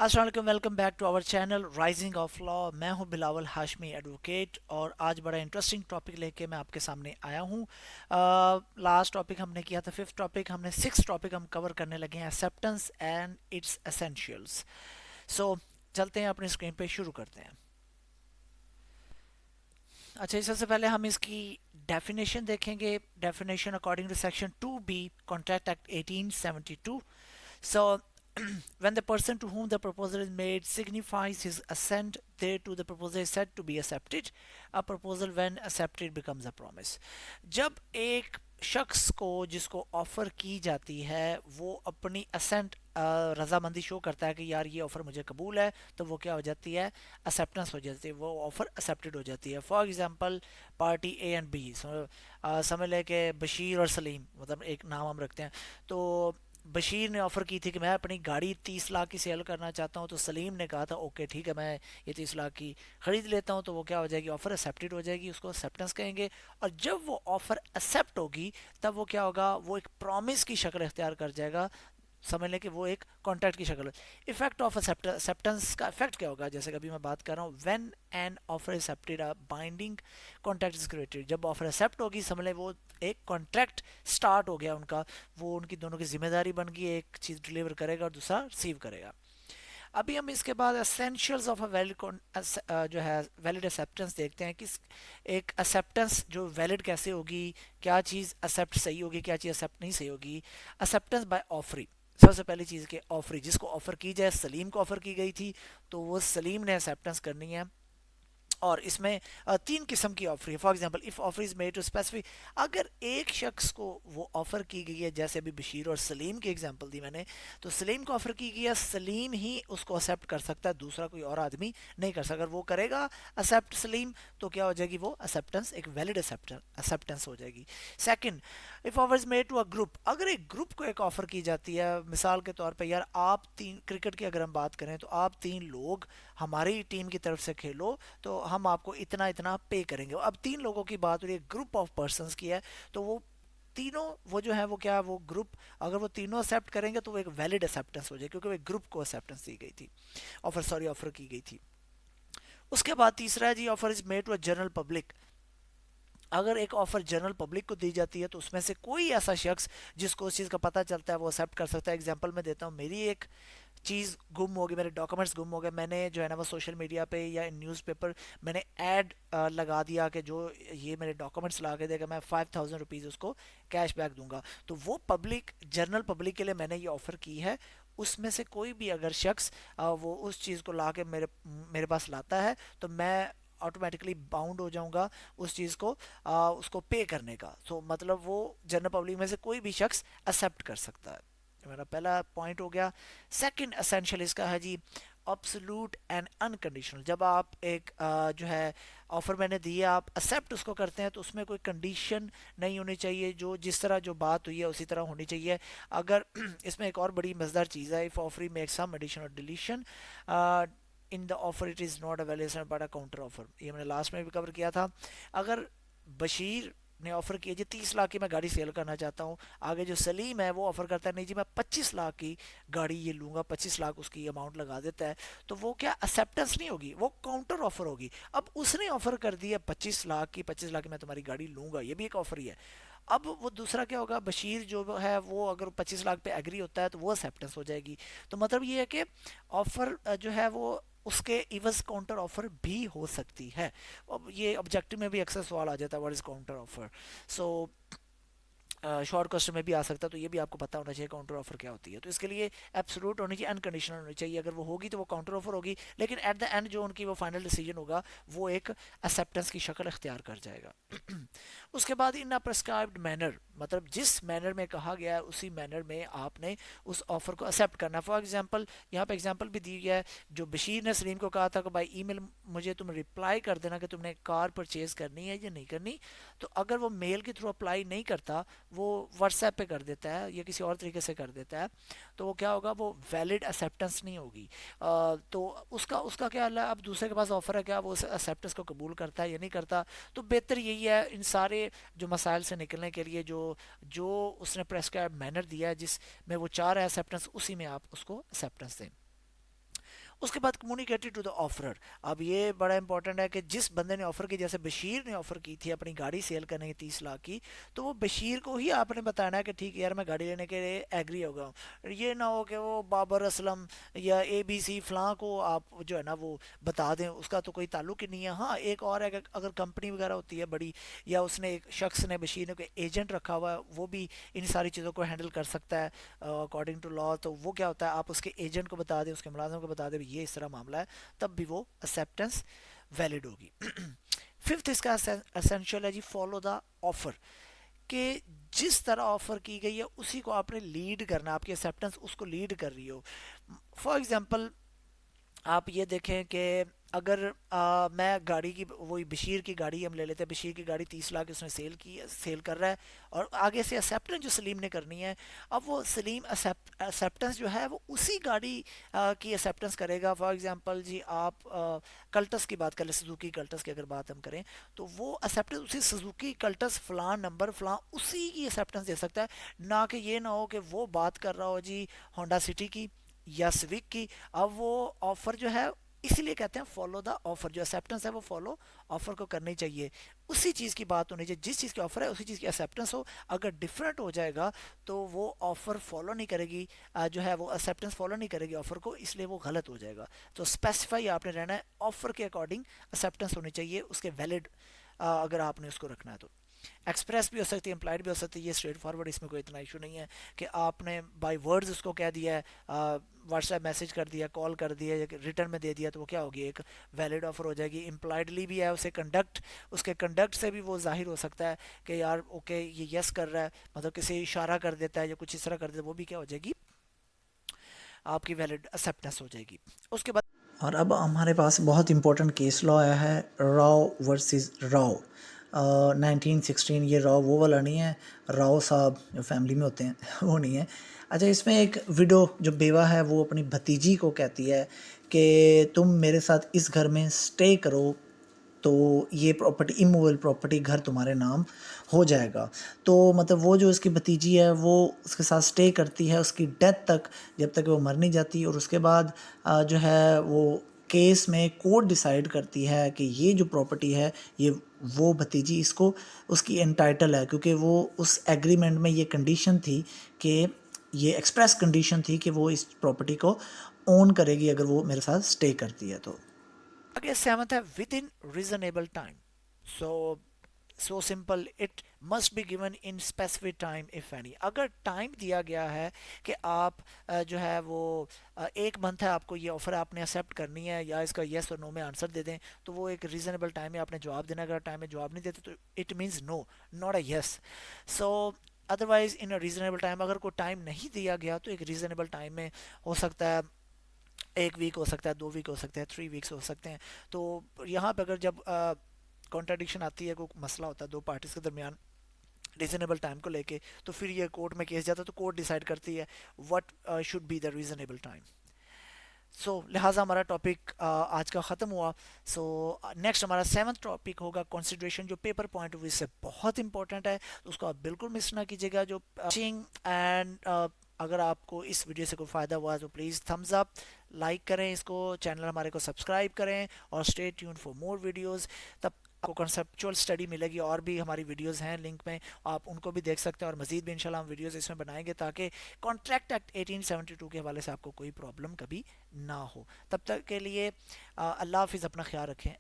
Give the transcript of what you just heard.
السلام علیکم، welcome back to our channel rising of law. میں ہوں بلاول ہاشمی ایڈوکیٹ، اور آج بڑا انٹرسٹنگ ٹاپک لے کے میں آپ کے سامنے آیا ہوں. لاسٹ ٹاپک ہم نے کیا تھا، ففتھ ٹاپک. ہم نے سکس ٹاپک ہم کور کرنے لگے ہیں، ایکسیپٹنس اینڈ اٹس اسینشیلس. سو چلتے ہیں اپنی اسکرین پہ، شروع کرتے ہیں. اچھا، سب سے پہلے ہم اس کی ڈیفینیشن دیکھیں گے. Definition according to section 2B contract act 1872. So, when the person to whom the proposal is made signifies his assent thereto, the proposal is said to be accepted. A proposal, when accepted, becomes a promise. جب ایک شخص کو جس کو offer کی جاتی ہے وہ اپنی اسینٹ رضامندی شو کرتا ہے کہ یار یہ آفر مجھے قبول ہے، تو وہ کیا ہو جاتی ہے؟ اسیپٹنس ہو جاتی ہے، وہ آفر اسیپٹڈ ہو جاتی ہے. For example party A and B, سمجھ لے کہ بشیر اور سلیم، مطلب ایک نام ہم رکھتے ہیں. تو بشیر نے آفر کی تھی کہ میں اپنی گاڑی 30 لاکھ کی سیل کرنا چاہتا ہوں، تو سلیم نے کہا تھا اوکے ٹھیک ہے میں یہ 30 لاکھ کی خرید لیتا ہوں. تو وہ کیا ہو جائے گی؟ آفر ایکسیپٹڈ ہو جائے گی، اس کو ایکسیپٹنس کہیں گے. اور جب وہ آفر ایکسیپٹ ہوگی تب وہ کیا ہوگا؟ وہ ایک پرومس کی شکل اختیار کر جائے گا. سمجھ لیں کہ وہ ایک کانٹریکٹ کی شکل ہے. افیکٹ آف ایکسیپٹنس کا افیکٹ کیا ہوگا؟ جیسے کہ ابھی میں بات کر رہا ہوں، when an offer accepted binding contract is created. جب آفر ایکسیپٹ ہوگی سمجھ لیں وہ ایک کانٹریکٹ سٹارٹ ہو گیا ان کا. وہ ان کی دونوں کی ذمہ داری بن گئی، ایک چیز ڈلیور کرے گا اور دوسرا ریسیو کرے گا. ابھی ہم اس کے بعد اسینشیلز آف اے ویلڈ جو ہے ویلڈ ایکسیپٹنس دیکھتے ہیں. کس ایک ایکسیپٹنس جو ویلڈ کیسے ہوگی، کیا چیز ایکسیپٹ صحیح ہوگی، کیا چیز ایکسیپٹ نہیں صحیح ہوگی. Acceptance by آفری. سب سے پہلی چیز کہ آفری، جس کو آفر کی جائے، سلیم کو آفر کی گئی تھی تو وہ سلیم نے ایکسیپٹنس کرنی ہے. اور اس میں تین قسم کی آفر ہے. For example if offer is made to specific, اگر ایک شخص کو وہ آفر کی گئی ہے، جیسے ابھی بشیر اور سلیم کی ایگزامپل دی میں نے، تو سلیم کو آفر کی گئی ہے، سلیم ہی اس کو ایکسیپٹ کر سکتا ہے، دوسرا کوئی اور آدمی نہیں کر سکتا. اگر وہ کرے گا ایکسیپٹ سلیم تو کیا ہو جائے گی؟ وہ ایکسیپٹنس ایک ویلڈ ایکسیپٹنس ہو جائے گی. Second, if offer is made to a group, اگر ایک گروپ کو ایک آفر کی جاتی ہے، مثال کے طور پہ یار آپ تین، کرکٹ کی اگر ہم بات کریں تو آپ تین لوگ ہماری ٹیم کی طرف سے کھیلو تو ہم آپ کو اتنا اتنا پے کریں گے. اب تین لوگوں کی بات ہو رہی ہے، گروپ آف پرسنس کی ہے، تو وہ تینوں وہ جو ہے وہ کیا، وہ گروپ اگر وہ تینوں ایکسیپٹ کریں گے تو وہ ایک ویلڈ ایکسیپٹنس ہو جائے، کیونکہ وہ ایک گروپ کو ایکسیپٹنس دی گئی تھی، آفر کی گئی تھی. اس کے بعد تیسرا ہے جی، offer is made to a general public. اگر ایک آفر جنرل پبلک کو دی جاتی ہے تو اس میں سے کوئی ایسا شخص جس کو اس چیز کا پتہ چلتا ہے وہ ایکسیپٹ کر سکتا ہے. ایگزامپل میں دیتا ہوں، میری ایک چیز گم ہو گئی، میرے ڈاکومنٹس گم ہو گئے، میں نے جو ہے نا وہ سوشل میڈیا پہ یا نیوز پیپر میں نے ایڈ لگا دیا کہ جو یہ میرے ڈاکومنٹس لا کے دے گا میں 5000 روپیز اس کو کیش بیک دوں گا. تو وہ پبلک، جنرل پبلک کے لیے میں نے یہ آفر کی ہے. اس میں سے کوئی بھی اگر شخص وہ اس چیز کو لا کے میرے پاس لاتا ہے تو میں آٹومیٹکلی باؤنڈ ہو جاؤں گا اس چیز کو اس کو پے کرنے کا. سو مطلب وہ جنرل پبلک میں سے کوئی بھی شخص ایکسیپٹ کر سکتا ہے. میرا پہلا پوائنٹ ہو گیا. سیکنڈ اسینشیل اس کا ہے جی، absolute اینڈ انکنڈیشنل. جب آپ ایک جو ہے آفر میں نے دی ہے، آپ ایکسیپٹ اس کو کرتے ہیں تو اس میں کوئی کنڈیشن نہیں ہونی چاہیے، جو جس طرح جو بات ہوئی ہے اسی طرح ہونی چاہیے. اگر اس میں ایک اور بڑی مزدار چیز ہے، if offer makes some addition or deletion in the offer it is not available but a counter offer. یہ میں نے لاسٹ میں بھی کور کیا تھا. اگر بشیر نے آفر کیا جی 30 لاکھ کی میں گاڑی سیل کرنا چاہتا ہوں، آگے جو سلیم ہے وہ آفر کرتا ہے نہیں جی میں 25 لاکھ کی گاڑی یہ لوں گا، 25 لاکھ اس کی اماؤنٹ لگا دیتا ہے، تو وہ کیا ایکسیپٹنس نہیں ہوگی، وہ کاؤنٹر آفر ہوگی. اب اس نے آفر کر دیا 25 لاکھ کی، 25 لاکھ کی میں تمہاری گاڑی لوں گا، یہ بھی ایک آفر ہی ہے. اب وہ دوسرا کیا ہوگا، بشیر جو ہے وہ اگر 25 لاکھ پہ ایگری ہوتا ہے تو وہ ایکسیپٹنس ہو جائے گی. تو مطلب یہ ہے کہ آفر جو ہے وہ اس کے ایوز کاؤنٹر آفر بھی ہو سکتی ہے. اب یہ آبجیکٹو میں بھی اکثر سوال آ جاتا ہے، what is counter offer. So short question میں بھی آ سکتا ہے، تو یہ بھی آپ کو پتا ہونا چاہیے کاؤنٹر آفر کیا ہوتی ہے. تو اس کے لیے ایبسولوٹ ہونی چاہیے، انکنڈیشنل ہونی چاہیے. اگر وہ ہوگی تو وہ کاؤنٹر آفر ہوگی، لیکن ایٹ دا اینڈ جو ان کی وہ فائنل ڈیسیجن ہوگا وہ ایک ایکسیپٹنس کی شکل اختیار کر جائے گا. اس کے بعد ان پرسکرائبڈ مینر، مطلب جس مینر میں کہا گیا ہے اسی مینر میں آپ نے اس آفر کو ایکسیپٹ کرنا. فار ایگزامپل یہاں پہ ایگزامپل بھی دی گیا ہے، جو بشیر نے سلیم کو کہا تھا کہ بھائی ای میل مجھے تم رپلائی کر دینا کہ تم نے کار پرچیز کرنی ہے یا نہیں کرنی. تو اگر وہ میل کے تھرو اپلائی نہیں کرتا، وہ واٹس ایپ پہ کر دیتا ہے یا کسی اور طریقے سے کر دیتا ہے، تو وہ کیا ہوگا، وہ ویلڈ ایکسیپٹنس نہیں ہوگی. تو اس کا کیا ہے، اب دوسرے کے پاس آفر ہے، کیا وہ اس ایکسیپٹنس کو قبول کرتا ہے یا نہیں کرتا. تو بہتر یہی ہے ان سارے جو مسائل سے نکلنے کے لیے جو اس نے پریسکرائب مینر دیا ہے جس میں وہ چاہ رہا ہے ایکسیپٹنس، اسی میں آپ اس کو ایکسیپٹنس دیں. اس کے بعد کمیونیکیٹڈ ٹو دا آفرر. اب یہ بڑا امپورٹنٹ ہے کہ جس بندے نے آفر کی, جیسے بشیر نے آفر کی تھی اپنی گاڑی سیل کرنے کی 30 لاکھ کی, تو وہ بشیر کو ہی آپ نے بتانا ہے کہ ٹھیک ہے یار میں گاڑی لینے کے لیے ایگری ہو گیا ہوں. یہ نہ ہو کہ وہ بابر اسلم یا اے بی سی فلاں کو آپ جو ہے نا وہ بتا دیں, اس کا تو کوئی تعلق ہی نہیں ہے. ہاں ایک اور ہے کہ اگر کمپنی وغیرہ ہوتی ہے بڑی, یا اس نے ایک شخص نے بشیر نے کوئی ایجنٹ رکھا ہوا ہے, وہ بھی ان ساری چیزوں کو ہینڈل کر سکتا ہے اکارڈنگ ٹو لا. تو وہ کیا ہوتا ہے, آپ اس کے ایجنٹ کو بتا دیں, اس کے ملازم کو بتا دیں یہ اس طرح معاملہ ہے, تب بھی وہ اسیپٹنس ویلڈ ہوگی. ففتھ اس کا اسینشیل ہے جی فالو دا آفر, کہ جس طرح آفر کی گئی ہے اسی کو آپ نے لیڈ کرنا, آپ کی اسیپٹنس اس کو لیڈ کر رہی ہو. فار ایگزامپل آپ یہ دیکھیں کہ اگر میں گاڑی کی, وہی بشیر کی گاڑی ہم لے لیتے ہیں, بشیر کی گاڑی 30 لاکھ اس نے سیل کر رہا ہے, اور آگے سے اسیپٹنس جو سلیم نے کرنی ہے, اب وہ سلیم اسیپٹنس جو ہے وہ اسی گاڑی کی اسیپٹنس کرے گا. فار ایگزامپل جی آپ کلٹس کی بات کر لیں, سزوکی کلٹس کی اگر بات ہم کریں, تو وہ اسیپٹنس اسی سزوکی کلٹس فلاں نمبر فلاں اسی کی اسیپٹنس دے سکتا ہے, نہ کہ یہ نہ ہو کہ وہ بات کر رہا ہو جی ہونڈا سٹی کی یا سوک کی. اب وہ آفر جو ہے, اسی لیے کہتے ہیں فالو دا آفر, جو اسیپٹنس ہے وہ فالو آفر کو کرنی چاہیے, اسی چیز کی بات ہونی چاہیے, جس چیز کی آفر ہے اسی چیز کی اسیپٹنس ہو. اگر ڈفرینٹ ہو جائے گا تو وہ آفر فالو نہیں کرے گی, جو ہے وہ اسیپٹنس فالو نہیں کرے گی آفر کو, اس لیے وہ غلط ہو جائے گا. تو اسپیسیفائی آپ نے رہنا ہے, آفر کے اکارڈنگ اسیپٹنس ہونی چاہیے, اس کے ویلڈ اگر آپ نے اس کو رکھنا ہے تو. ایکسپریس بھی ہو سکتی ہے, امپلائڈ بھی ہو سکتی ہے, یہ اسٹریٹ فارورڈ, اس میں کوئی اتنا ایشو نہیں ہے کہ آپ نے بائی ورڈز اس کو کہہ دیا ہے, واٹس ایپ میسج کر دیا, کال کر دیا, یا ریٹرن میں دے دیا, تو وہ کیا ہوگی, ایک ویلڈ آفر ہو جائے گی. امپلائڈلی بھی ہے, اسے کنڈکٹ, اس کے کنڈکٹ سے بھی وہ ظاہر ہو سکتا ہے کہ یار اوکے یہ یس کر رہا ہے, مطلب کسی اشارہ کر دیتا ہے یا کچھ اس طرح کر دیتا ہے, وہ بھی کیا ہو جائے گی, آپ کی ویلڈ اسیپٹنس ہو جائے گی. اس کے بعد اور اب ہمارے پاس بہت امپورٹنٹ کیس لا آیا ہے, راؤ ورسز راؤ 1916. یہ راؤ وہ والا نہیں ہے, راؤ صاحب جو فیملی میں ہوتے ہیں وہ نہیں ہے. اچھا, اس میں ایک ویڈو جو بیوہ ہے وہ اپنی بھتیجی کو کہتی ہے کہ تم میرے ساتھ اس گھر میں سٹے کرو تو یہ پراپرٹی, اموول پراپرٹی, گھر تمہارے نام ہو جائے گا. تو مطلب وہ جو اس کی بھتیجی ہے وہ اس کے ساتھ سٹے کرتی ہے اس کی ڈیتھ تک, جب تک وہ مر نہیں جاتی. اور اس کے بعد جو ہے وہ کیس میں کورٹ ڈیسائیڈ کرتی ہے کہ یہ جو پراپرٹی ہے یہ وہ بھتیجی اس کو اس کی انٹائٹل ہے, کیونکہ وہ اس ایگریمنٹ میں یہ کنڈیشن تھی کہ یہ ایکسپریس کنڈیشن تھی کہ وہ اس پراپرٹی کو اون کرے گی اگر وہ میرے ساتھ سٹے کرتی ہے. تو آگے سیونتھ ہے within reasonable time. So simple, it must be given in specific time of any. اگر ٹائم دیا گیا ہے کہ آپ جو ہے وہ 1 منتھ ہے آپ کو یہ آفر آپ نے ایکسیپٹ کرنی ہے, یا اس کا یس اور نو میں آنسر دے دیں, تو وہ ایک ریزنیبل ٹائم میں آپ نے جواب دینا. اگر ٹائم میں جواب نہیں دیتے تو it means no, not a yes. So otherwise in reasonable time, اگر کوئی ٹائم نہیں دیا گیا تو ایک ریزنیبل ٹائم میں ہو سکتا ہے 1 ویک ہو سکتا ہے, 2 ویک ہو سکتے ہیں, 3 ویکس ہو سکتے ہیں. تو یہاں پہ اگر جب کانٹراڈکشن آتی ہے, کوئی مسئلہ ہوتا ہے دو پارٹیز کے درمیان ریزنیبل ٹائم کو لے کے, تو پھر یہ کورٹ میں کیس جاتا ہے, تو کورٹ ڈیسائیڈ کرتی ہے what should be the reasonable time. So لہٰذا ہمارا ٹاپک آج کا ختم ہوا. سو نیکسٹ ہمارا 7th ٹاپک ہوگا کنسیڈریشن, جو پیپر پوائنٹ آف ویو سے بہت امپورٹنٹ ہے, تو اس کو آپ بالکل مس نہ کیجیے گا. جو اینڈ اگر آپ کو اس ویڈیو سے کوئی فائدہ ہوا تو پلیز تھمز اپ, لائک کریں اس کو, چینل ہمارے کو سبسکرائب کریں, اور stay tune for more videos. تب آپ کو کنسیپچول اسٹڈی ملے گی, اور بھی ہماری ویڈیوز ہیں لنک میں, آپ ان کو بھی دیکھ سکتے ہیں, اور مزید بھی انشاءاللہ ہم ویڈیوز اس میں بنائیں گے تاکہ کانٹریکٹ ایکٹ 1872 کے حوالے سے آپ کو کوئی پرابلم کبھی نہ ہو. تب تک کے لیے اللہ حافظ, اپنا خیال رکھیں.